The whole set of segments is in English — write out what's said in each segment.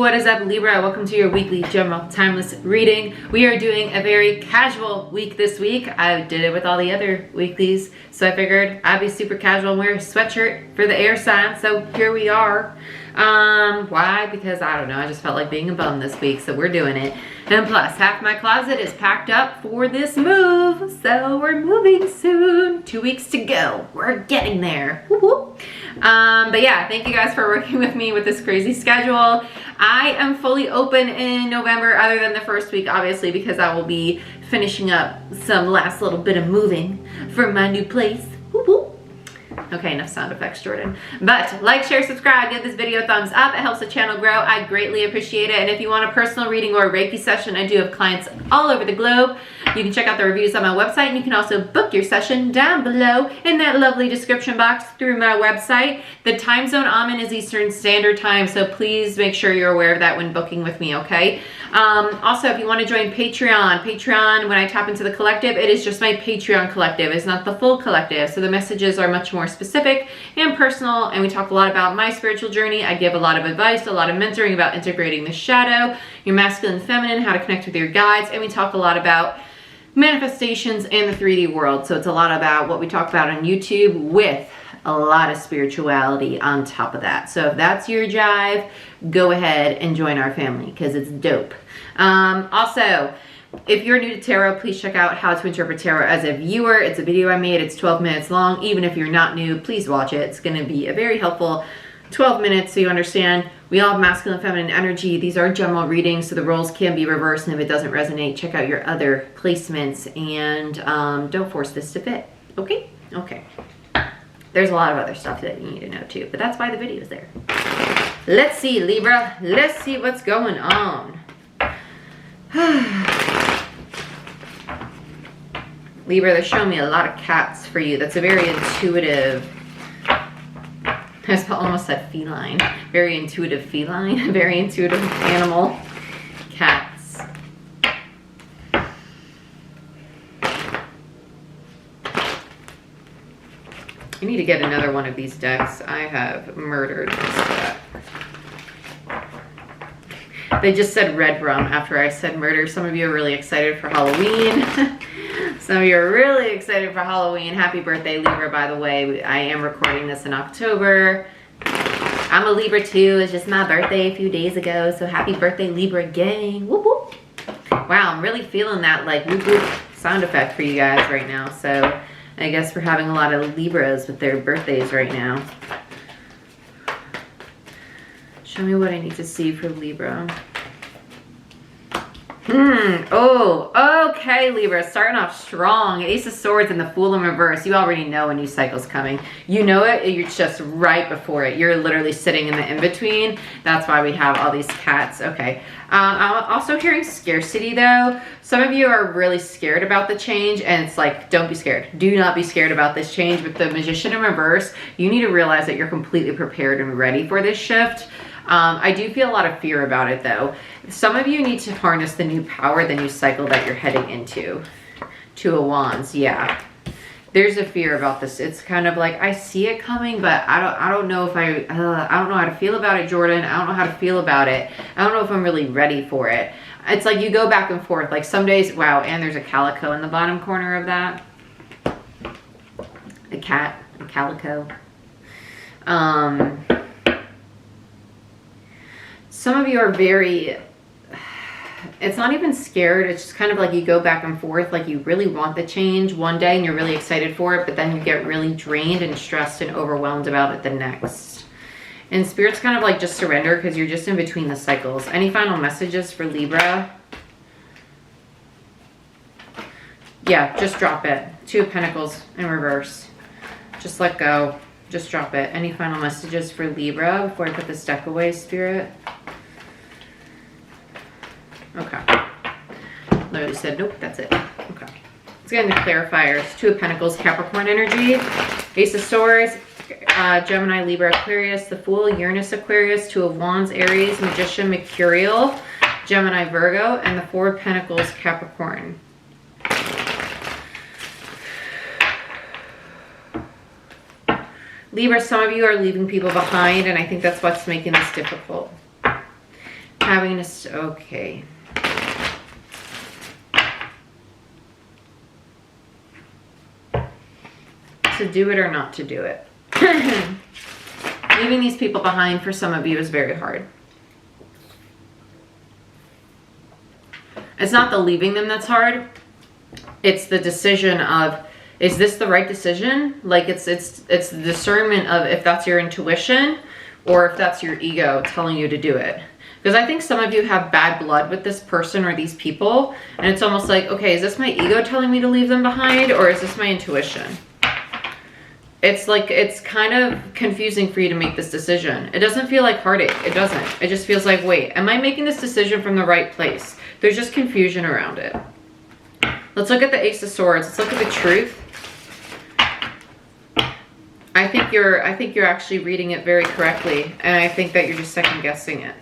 What is up, Libra? Welcome to your weekly general timeless reading. We are doing a very casual week this week. I did it with all the other weeklies, so I figured I'd be super casual and wear a sweatshirt for the air sign, so here we are. Why? Because I don't know, I just felt like being a bum this week, so we're doing it. And plus, half my closet is packed up for this move, so we're moving soon. 2 weeks to go. We're getting there. Whoop, whoop. But yeah, thank you guys for working with me with this crazy schedule. I am fully open in November, other than the first week, obviously, because I will be finishing up some last little bit of moving for my new place. Whoop, whoop. Okay, enough sound effects, Jordan. But like, share, subscribe, give this video a thumbs up. It helps the channel grow. I greatly appreciate it. And if you want a personal reading or a Reiki session, I do have clients all over the globe. You can check out the reviews on my website, and you can also book your session down below in that lovely description box through my website. The time zone I'm in is Eastern Standard Time, so please make sure you're aware of that when booking with me, okay? Also, if you want to join Patreon, when I tap into the collective, it is just my Patreon collective. It's not the full collective, so the messages are much more specific and personal, and we talk a lot about my spiritual journey. I give a lot of advice, a lot of mentoring about integrating the shadow, your masculine and feminine, how to connect with your guides, and we talk a lot about manifestations in the 3D world. So it's a lot about what we talk about on YouTube with a lot of spirituality on top of that. So if that's your jive, go ahead and join our family because it's dope. Also, if you're new to tarot, please check out How to Interpret Tarot as a Viewer. It's a video I made. It's 12 minutes long. Even if you're not new, please watch it. It's going to be a very helpful 12 minutes so you understand we all have masculine and feminine energy. These are general readings, so the roles can be reversed, and if it doesn't resonate, check out your other placements, and don't force this to fit. Okay? Okay. There's a lot of other stuff that you need to know too, but that's why the video is there. Let's see, Libra. Let's see what's going on. Libra, they're showing me a lot of cats for you. That's a very intuitive, I almost said feline. Very intuitive feline. Very intuitive animal. Cats. I need to get another one of these decks. I have murdered this deck. They just said red rum after I said murder. Some of you are really excited for Halloween. Some of you are really excited for Halloween. Happy birthday, Libra, by the way. I am recording this in October. I'm a Libra too. It's just my birthday a few days ago. So happy birthday, Libra gang. Whoop, whoop. Wow, I'm really feeling that like whoop, whoop sound effect for you guys right now. So I guess we're having a lot of Libras with their birthdays right now. Show me what I need to see for Libra. Oh, okay, Libra, starting off strong. Ace of Swords and the Fool in reverse. You already know a new cycle's coming. You know it, you're just right before it. You're literally sitting in the in-between. That's why we have all these cats. Okay. I'm also hearing scarcity though. Some of you are really scared about the change, and it's like, don't be scared. Do not be scared about this change. With the Magician in reverse, you need to realize that you're completely prepared and ready for this shift. I do feel a lot of fear about it though. Some of you need to harness the new power, the new cycle that you're heading into. Two of Wands, yeah. There's a fear about this. It's kind of like, I see it coming, but I don't know if I don't know how to feel about it, Jordan. I don't know how to feel about it. I don't know if I'm really ready for it. It's like you go back and forth. Like some days, wow, and there's a calico in the bottom corner of that. A cat, a calico. Some of you are very, it's not even scared. It's just kind of like you go back and forth. Like you really want the change one day and you're really excited for it, but then you get really drained and stressed and overwhelmed about it the next. And Spirit's kind of like just surrender because you're just in between the cycles. Any final messages for Libra? Yeah, just drop it. Two of Pentacles in reverse. Just let go. Just drop it. Any final messages for Libra before I put this deck away, Spirit? Okay. Literally said, nope, that's it. Okay. Let's get into clarifiers. Two of Pentacles, Capricorn energy. Ace of Swords, Gemini, Libra, Aquarius. The Fool, Uranus, Aquarius. Two of Wands, Aries, Magician, Mercurial, Gemini, Virgo. And the Four of Pentacles, Capricorn. Libra, some of you are leaving people behind, and I think that's what's making this difficult. Having this, okay. To do it or not to do it. Leaving these people behind for some of you is very hard. It's not the leaving them that's hard. It's the decision of, is this the right decision? Like it's the discernment of if that's your intuition or if that's your ego telling you to do it. Because I think some of you have bad blood with this person or these people. And it's almost like, okay, is this my ego telling me to leave them behind? Or is this my intuition? It's like, it's kind of confusing for you to make this decision. It doesn't feel like heartache. It doesn't. It just feels like, wait, am I making this decision from the right place? There's just confusion around it. Let's look at the Ace of Swords. Let's look at the truth. I think you're actually reading it very correctly. And I think that you're just second guessing it.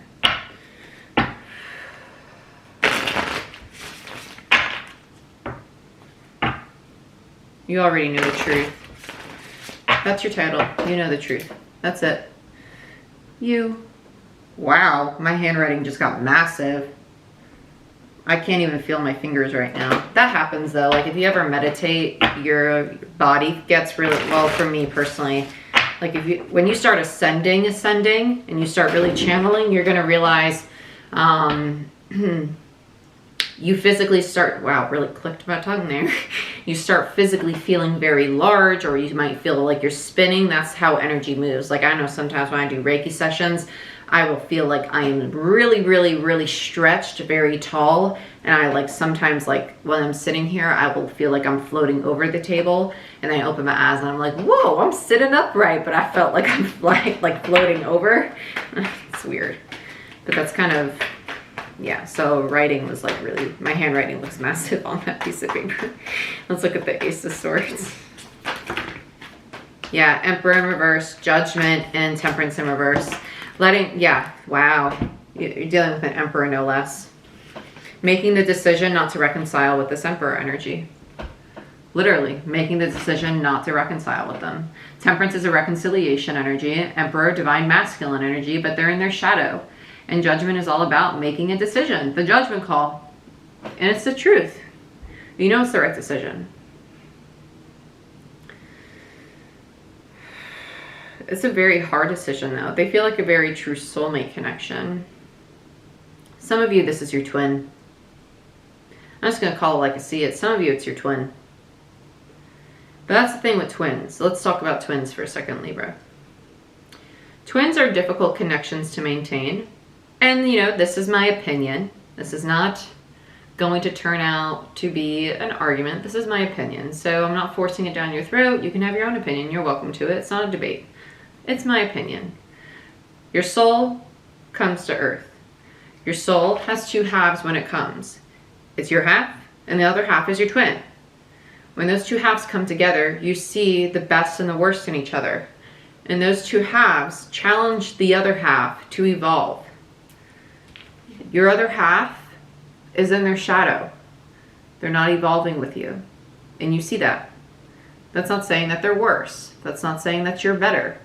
You already know the truth. That's your title. You know the truth. That's it. You. Wow, my handwriting just got massive. I can't even feel my fingers right now. That happens though. Like if you ever meditate, your body gets really, well for me personally, like when you start ascending and you start really channeling, you're going to realize you physically start, wow, really clicked my tongue there. You start physically feeling very large, or you might feel like you're spinning. That's how energy moves. Like I know sometimes when I do Reiki sessions, I will feel like I am really, really, really stretched, very tall. And I like sometimes like when I'm sitting here, I will feel like I'm floating over the table. And then I open my eyes and I'm like, whoa, I'm sitting upright. But I felt like I'm like floating over. It's weird. But that's kind of, yeah, so writing was like really, my handwriting looks massive on that piece of paper. Let's look at the Ace of Swords. Yeah, Emperor in reverse, Judgment, and Temperance in reverse. Yeah, wow. You're dealing with an Emperor, no less. Making the decision not to reconcile with this Emperor energy. Literally, making the decision not to reconcile with them. Temperance is a reconciliation energy. Emperor, divine masculine energy, but they're in their shadow. And Judgment is all about making a decision, the judgment call. And it's the truth. You know it's the right decision. It's a very hard decision though. They feel like a very true soulmate connection. Some of you, this is your twin. I'm just going to call it like I see it. Some of you, it's your twin. But that's the thing with twins. Let's talk about twins for a second, Libra. Twins are difficult connections to maintain. And, you know, this is my opinion. This is not going to turn out to be an argument. This is my opinion. So I'm not forcing it down your throat. You can have your own opinion. You're welcome to it. It's not a debate. It's my opinion. Your soul comes to earth. Your soul has two halves when it comes. It's your half, and the other half is your twin. When those two halves come together, you see the best and the worst in each other. And those two halves challenge the other half to evolve. Your other half is in their shadow. They're not evolving with you. And you see that. That's not saying that they're worse. That's not saying that you're better.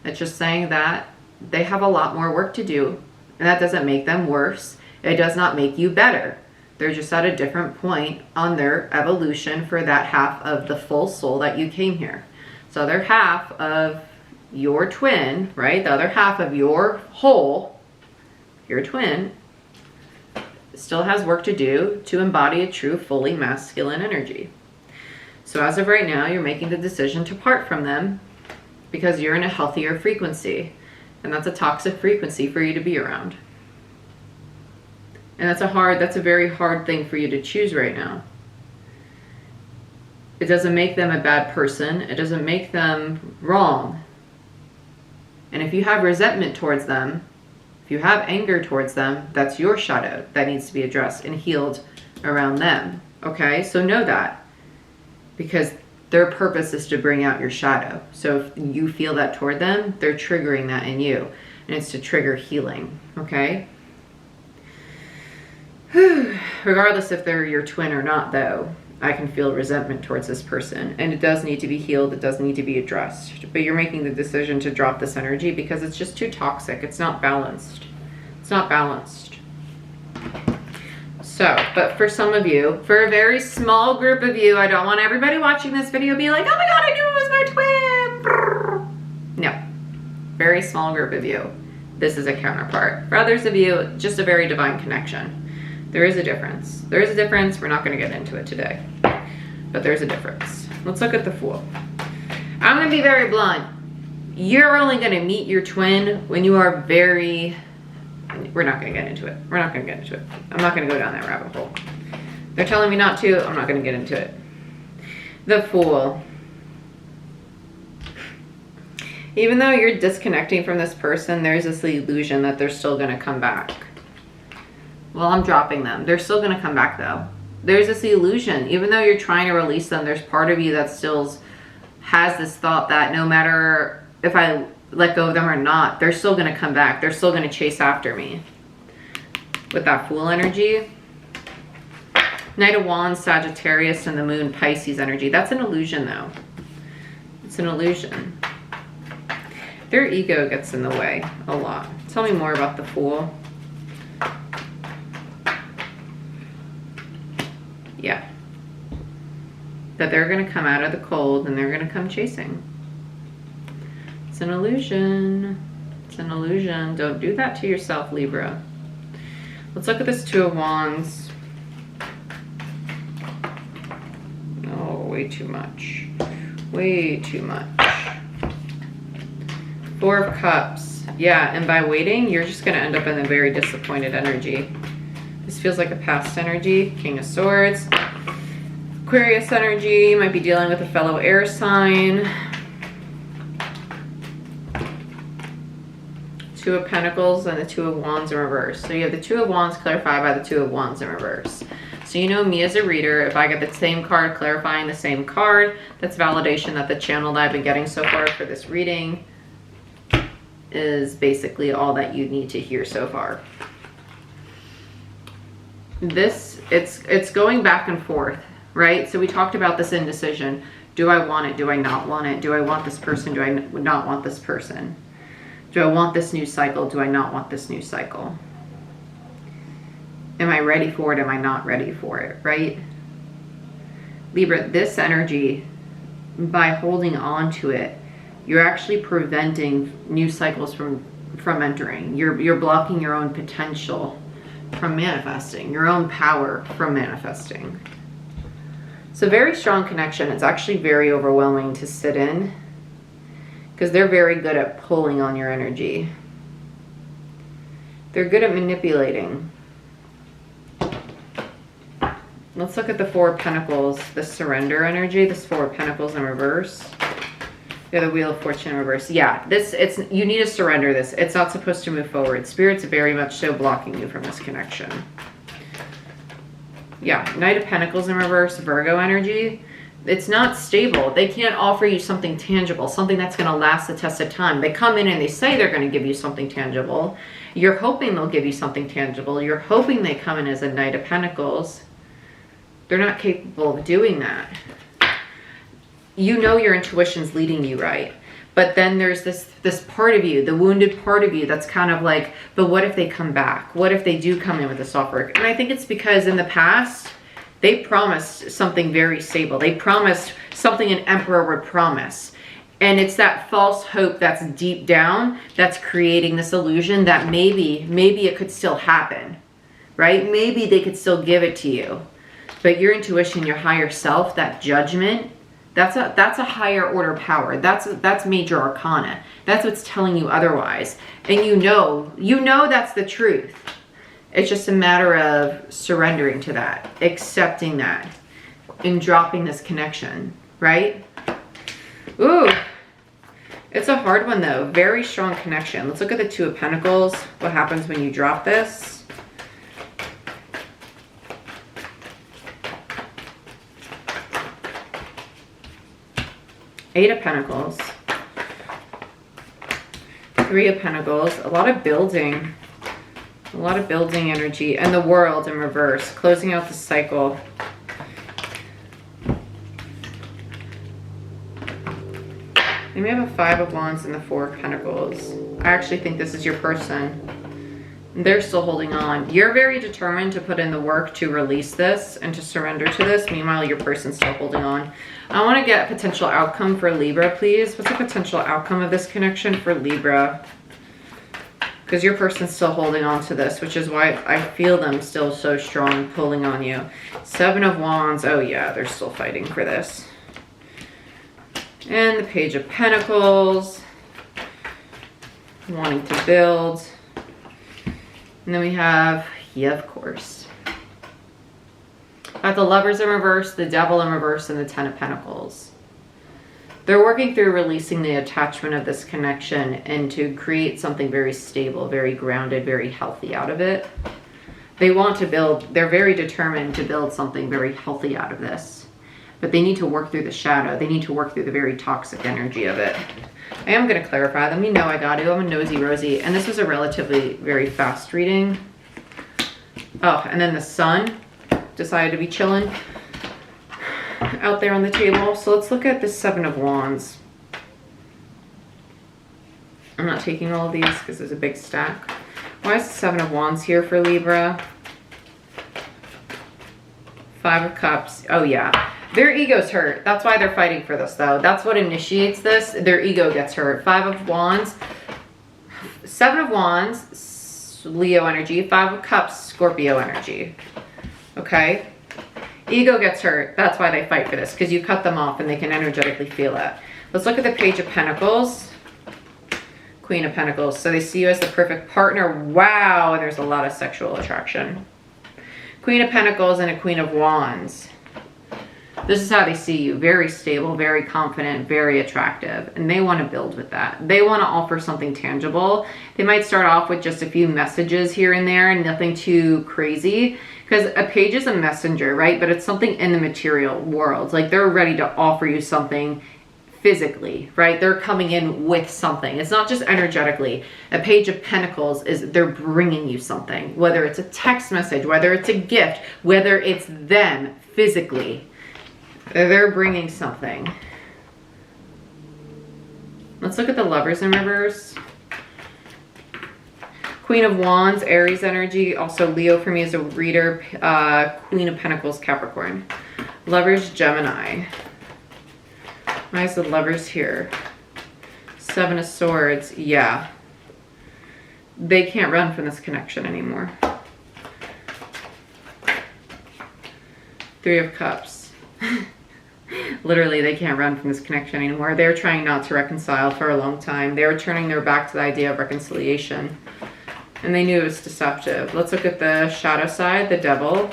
It's just saying that they have a lot more work to do. And that doesn't make them worse. It does not make you better. They're just at a different point on their evolution for that half of the full soul that you came here. So other half of your twin, right? The other half of your whole, your twin, still has work to do to embody a true, fully masculine energy. So as of right now, you're making the decision to part from them because you're in a healthier frequency. And that's a toxic frequency for you to be around. And that's a very hard thing for you to choose right now. It doesn't make them a bad person. It doesn't make them wrong. And if you have resentment towards them, if you have anger towards them, that's your shadow that needs to be addressed and healed around them. Okay, so know that. Because their purpose is to bring out your shadow. So if you feel that toward them, they're triggering that in you. And it's to trigger healing. Okay? Regardless if they're your twin or not, though, I can feel resentment towards this person. And it does need to be healed. It does need to be addressed. But you're making the decision to drop this energy because it's just too toxic. It's not balanced. It's not balanced. So, but for some of you, for a very small group of you, I don't want everybody watching this video be like, oh my God, I knew it was my twin. No, very small group of you. This is a counterpart. For others of you, just a very divine connection. There is a difference. There is a difference. We're not going to get into it today, but there's a difference. Let's look at the Fool. I'm going to be very blunt. You're only going to meet your twin when you are very... We're not going to get into it. We're not going to get into it. I'm not going to go down that rabbit hole. They're telling me not to. I'm not going to get into it. The Fool. Even though you're disconnecting from this person, there's this illusion that they're still going to come back. Well, I'm dropping them. They're still going to come back though. There's this illusion. Even though you're trying to release them, there's part of you that still has this thought that no matter if I let go of them or not, they're still going to come back. They're still going to chase after me. With that Fool energy. Knight of Wands, Sagittarius, and the Moon, Pisces energy. That's an illusion though. It's an illusion. Their ego gets in the way a lot. Tell me more about the Fool. Yeah. That they're going to come out of the cold and they're going to come chasing. It's an illusion. It's an illusion. Don't do that to yourself, Libra. Let's look at this Two of Wands. Oh, way too much. Way too much. Four of Cups. Yeah, and by waiting, you're just going to end up in a very disappointed energy. This feels like a past energy. King of Swords. Aquarius energy. You might be dealing with a fellow air sign. Two of Pentacles and the Two of Wands in reverse. So you have the Two of Wands clarified by the Two of Wands in reverse. So you know me as a reader, if I get the same card clarifying the same card, that's validation that the channel that I've been getting so far for this reading is basically all that you need to hear so far. This, it's going back and forth, right? So we talked about this indecision. Do I want it? Do I not want it? Do I want this person? Do I not want this person? Do I want this new cycle? Do I not want this new cycle? Am I ready for it? Am I not ready for it, right? Libra, this energy, by holding on to it, you're actually preventing new cycles from entering. You're blocking your own potential from manifesting, your own power from manifesting. It's a very strong connection. It's actually very overwhelming to sit in because they're very good at pulling on your energy. They're good at manipulating. Let's look at the Four of Pentacles, the surrender energy, this Four of Pentacles in reverse. Yeah, the Wheel of Fortune in reverse. Yeah, you need to surrender this. It's not supposed to move forward. Spirit's very much so blocking you from this connection. Yeah, Knight of Pentacles in reverse, Virgo energy. It's not stable. They can't offer you something tangible, something that's going to last the test of time. They come in and they say they're going to give you something tangible. You're hoping they'll give you something tangible. You're hoping they come in as a Knight of Pentacles. They're not capable of doing that. You know your intuition's leading you right. But then there's this part of you, the wounded part of you that's kind of like, but what if they come back? What if they do come in with this offer? And I think it's because in the past, they promised something very stable. They promised something an emperor would promise. And it's that false hope that's deep down that's creating this illusion that maybe it could still happen, right? Maybe they could still give it to you. But your intuition, your higher self, that judgment, that's a higher order power. That's major arcana. That's what's telling you otherwise. And you know that's the truth. It's just a matter of surrendering to that, accepting that, and dropping this connection, right? Ooh, it's a hard one though. Very strong connection. Let's look at the Two of Pentacles. What happens when you drop this? Eight of Pentacles, Three of Pentacles, a lot of building energy, and the World in reverse, closing out the cycle. Then we have a Five of Wands and the Four of Pentacles. I actually think this is your person. They're still holding on. You're very determined to put in the work to release this and to surrender to this. Meanwhile, your person's still holding on. I want to get a potential outcome for Libra, please. What's a potential outcome of this connection for Libra? Because your person's still holding on to this, which is why I feel them still so strong pulling on you. 7 of Wands. Oh yeah, they're still fighting for this. And the Page of Pentacles. Wanting to build. And then we have, yeah, of course. Got the Lovers in reverse, the Devil in reverse, and the 10 of Pentacles. They're working through releasing the attachment of this connection and to create something very stable, very grounded, very healthy out of it. They want to build, they're very determined to build something very healthy out of this. But they need to work through the shadow. They need to work through the very toxic energy of it. I am going to clarify them. You know I got to. I'm a nosy Rosie. And this was a relatively very fast reading. Oh, and then the Sun decided to be chilling out there on the table. So let's look at the 7 of Wands. I'm not taking all of these because there's a big stack. Why is the 7 of Wands here for Libra? 5 of Cups. Oh yeah. Their ego's hurt. That's why they're fighting for this, though. That's what initiates this. Their ego gets hurt. 5 of Wands. 7 of Wands, Leo energy. 5 of Cups, Scorpio energy. Okay? Ego gets hurt. That's why they fight for this, because you cut them off and they can energetically feel it. Let's look at the Page of Pentacles. Queen of Pentacles. So they see you as the perfect partner. Wow. And there's a lot of sexual attraction. Queen of Pentacles and a Queen of Wands. This is how they see you. Very stable, very confident, very attractive. And they want to build with that. They want to offer something tangible. They might start off with just a few messages here and there, nothing too crazy. Because a page is a messenger, right? But it's something in the material world. Like they're ready to offer you something physically, right? They're coming in with something. It's not just energetically. A Page of Pentacles is they're bringing you something. Whether it's a text message, whether it's a gift, whether it's them physically. They're bringing something. Let's look at the Lovers in reverse. Queen of Wands, Aries energy. Also Leo for me as a reader. Queen of Pentacles, Capricorn. Lovers, Gemini. Why is the Lovers here? 7 of Swords. Yeah. They can't run from this connection anymore. 3 of Cups. Literally, they can't run from this connection anymore. They're trying not to reconcile for a long time. They were turning their back to the idea of reconciliation. And they knew it was deceptive. Let's look at the shadow side, the Devil.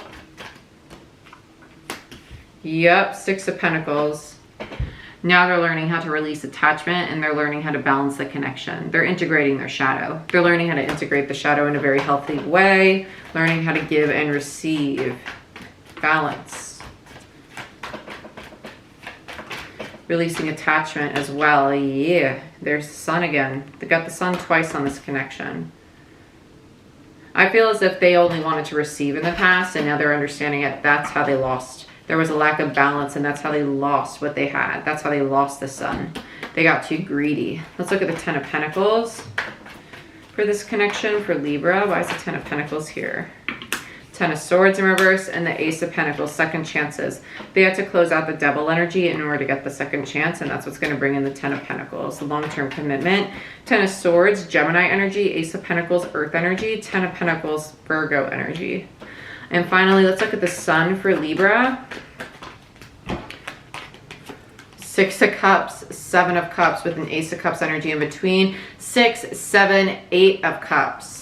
Yep, 6 of Pentacles. Now they're learning how to release attachment and they're learning how to balance the connection. They're integrating their shadow. They're learning how to integrate the shadow in a very healthy way, learning how to give and receive. Balance. Releasing attachment as well. Yeah, there's the Sun again. They got the Sun twice on this connection. I feel as if they only wanted to receive in the past and now they're understanding it. That's how they lost. There was a lack of balance and that's how they lost what they had. That's how they lost the Sun. They got too greedy. Let's look at the 10 of Pentacles for this connection for Libra. Why is the 10 of Pentacles here? 10 of Swords in reverse and the Ace of Pentacles, second chances. They had to close out the Devil energy in order to get the second chance, and that's what's going to bring in the 10 of Pentacles, the long-term commitment. 10 of Swords, Gemini energy. Ace of Pentacles, Earth energy. 10 of Pentacles, Virgo energy. And finally, let's look at the Sun for Libra. 6 of Cups, 7 of Cups with an Ace of Cups energy in between. 6, 7, 8 of Cups.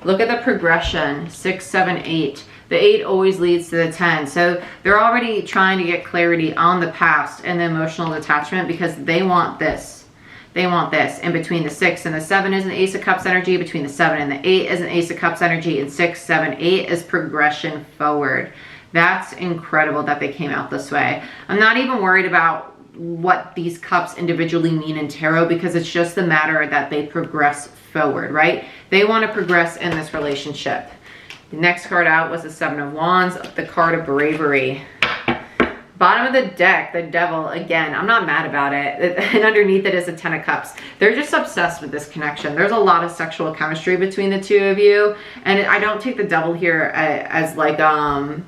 Look at the progression, 6, 7, 8. The 8 always leads to the 10. So they're already trying to get clarity on the past and the emotional attachment because they want this. They want this. In between the 6 and the 7 is an Ace of Cups energy. Between the 7 and the 8 is an Ace of Cups energy. And 6, 7, 8 is progression forward. That's incredible that they came out this way. I'm not even worried about what these cups individually mean in tarot because it's just the matter that they progress forward, right? They want to progress in this relationship. The next card out was the 7 of Wands, the card of bravery. Bottom of the deck, the devil, again, I'm not mad about it. And underneath it is a 10 of cups. They're just obsessed with this connection. There's a lot of sexual chemistry between the two of you. And I don't take the devil here as like a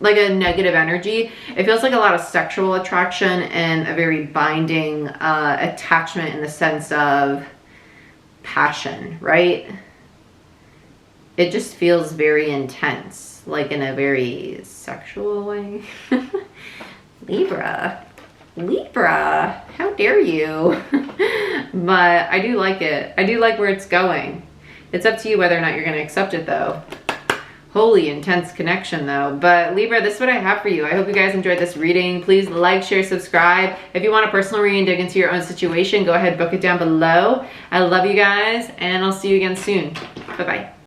negative energy. It feels like a lot of sexual attraction and a very binding attachment in the sense of passion, right? It just feels very intense, like in a very sexual way. Libra, how dare you? But I do like it. I do like where it's going. It's up to you whether or not you're going to accept it though. Holy intense connection though. But Libra, this is what I have for you. I hope you guys enjoyed this reading. Please like, share, subscribe. If you want a personal reading, dig into your own situation, go ahead, book it down below. I love you guys, and I'll see you again soon. Bye-bye.